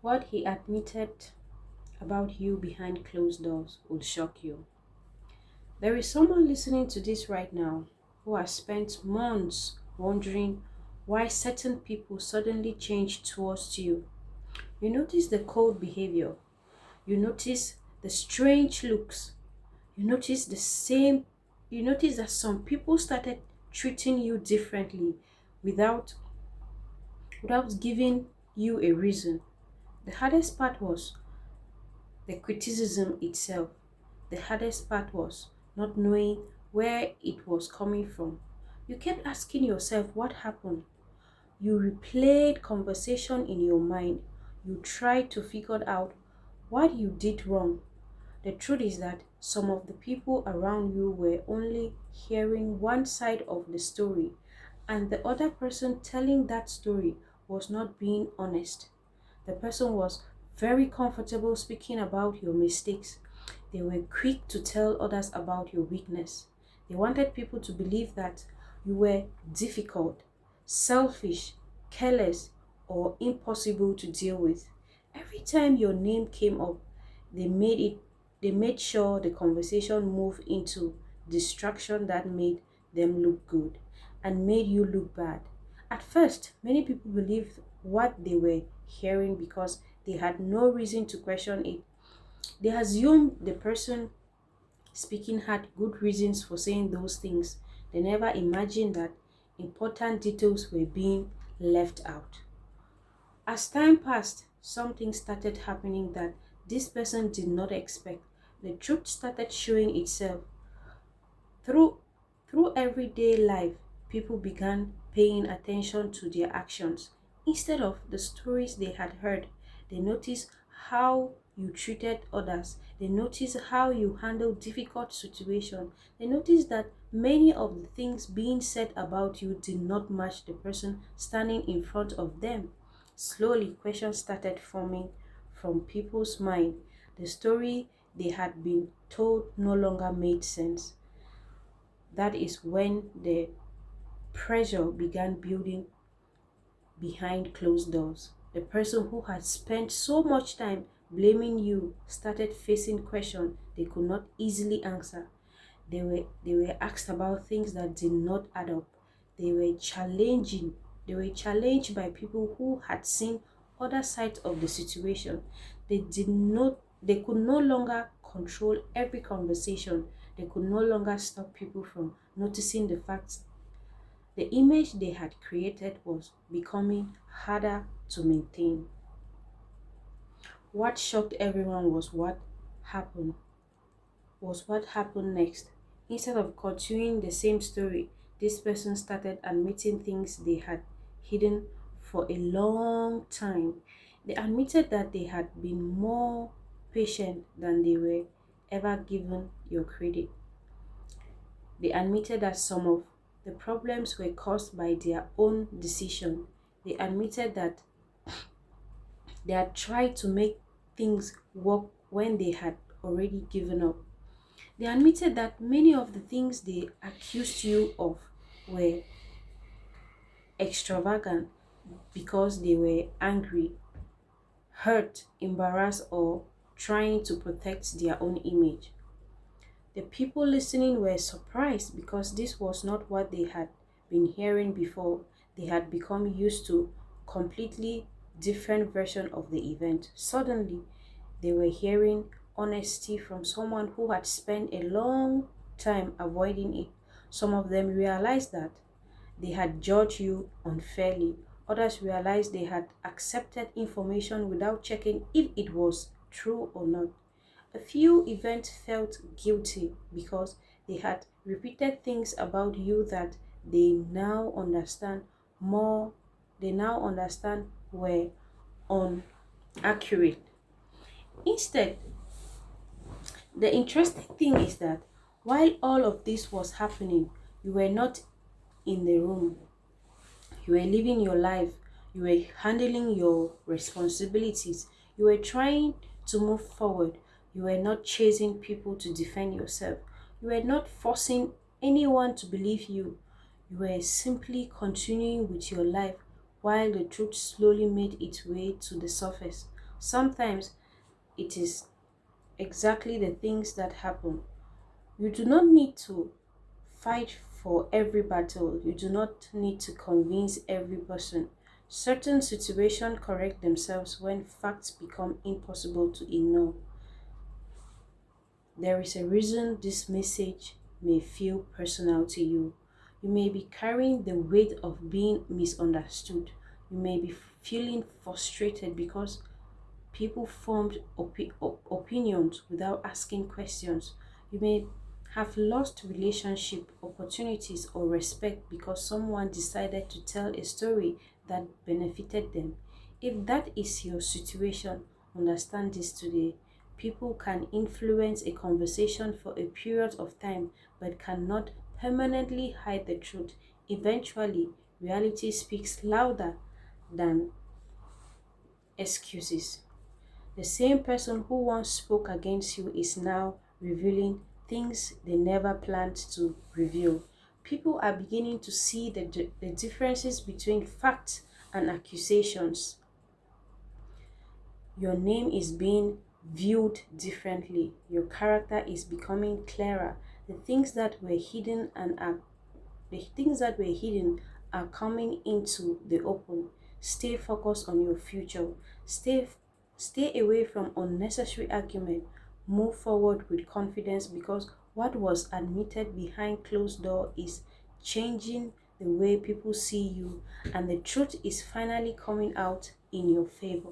What he admitted about you behind closed doors would shock you. There is someone listening to this right now who has spent months wondering why certain people suddenly change towards you. You notice the cold behavior, you notice the strange looks, you notice the same, you notice that some people started treating you differently without giving you a reason. The hardest part was the criticism itself. The hardest part was not knowing where it was coming from. You kept asking yourself what happened. You replayed conversation in your mind. You tried to figure out what you did wrong. The truth is that some of the people around you were only hearing one side of the story, and the other person telling that story was not being honest. The person was very comfortable speaking about your mistakes. They were quick to tell others about your weakness. They wanted people to believe that you were difficult, selfish, careless, or impossible to deal with. Every time your name came up, they made it they made sure the conversation moved into distraction that made them look good and made you look bad. At first, many people believed what they were hearing because they had no reason to question it. They assumed the person speaking had good reasons for saying those things. They never imagined that important details were being left out. As time passed, something started happening that this person did not expect. The truth started showing itself. Through, through everyday life, people began paying attention to their actions. Instead of the stories they had heard, they noticed how you treated others. They noticed how you handled difficult situations. They noticed that many of the things being said about you did not match the person standing in front of them. Slowly, questions started forming from people's mind. The story they had been told no longer made sense. That is when the pressure began building behind closed doors. The person who had spent so much time blaming you started facing questions they could not easily answer. They were asked about things that did not add up. They were challenging. They were challenged by people who had seen other sides of the situation. They could no longer control every conversation. They could no longer stop people from noticing the facts. The image they had created was becoming harder to maintain. What shocked everyone happened what happened next. Instead of continuing the same story, this person started admitting things they had hidden for a long time. They admitted that they had been more patient than they were ever given your credit. They admitted that some of the problems were caused by their own decision. They admitted that they had tried to make things work when they had already given up. They admitted that many of the things they accused you of were extravagant because they were angry, hurt, embarrassed, or trying to protect their own image. The people listening were surprised because this was not what they had been hearing before. They had become used to completely different version of the event. Suddenly, they were hearing honesty from someone who had spent a long time avoiding it. Some of them realized that they had judged you unfairly. Others realized they had accepted information without checking if it was true or not. A few even felt guilty because they had repeated things about you that they now understand more they now understand were inaccurate. Instead, the interesting thing is that while all of this was happening, you were not in the room. You were living your life. You were handling your responsibilities. You were trying to move forward. You were not chasing people to defend yourself. You were not forcing anyone to believe you. You were simply continuing with your life while the truth slowly made its way to the surface. Sometimes it is exactly the things that happen. You do not need to fight for every battle. You do not need to convince every person. Certain situations correct themselves when facts become impossible to ignore. There is a reason this message may feel personal to you. You may be carrying the weight of being misunderstood. You may be feeling frustrated because people formed opinions without asking questions. You may have lost relationship opportunities or respect because someone decided to tell a story that benefited them. If that is your situation, understand this today. People can influence a conversation for a period of time but cannot permanently hide the truth. Eventually, reality speaks louder than excuses. The same person who once spoke against you is now revealing things they never planned to reveal. People are beginning to see the differences between facts and accusations. Your name is being viewed differently. Your character is becoming clearer. The things that were hidden are coming into the open. Stay focused on your future. Stay stay away from unnecessary argument. Move forward with confidence because what was admitted behind closed door is changing the way people see you and the truth is finally coming out in your favor.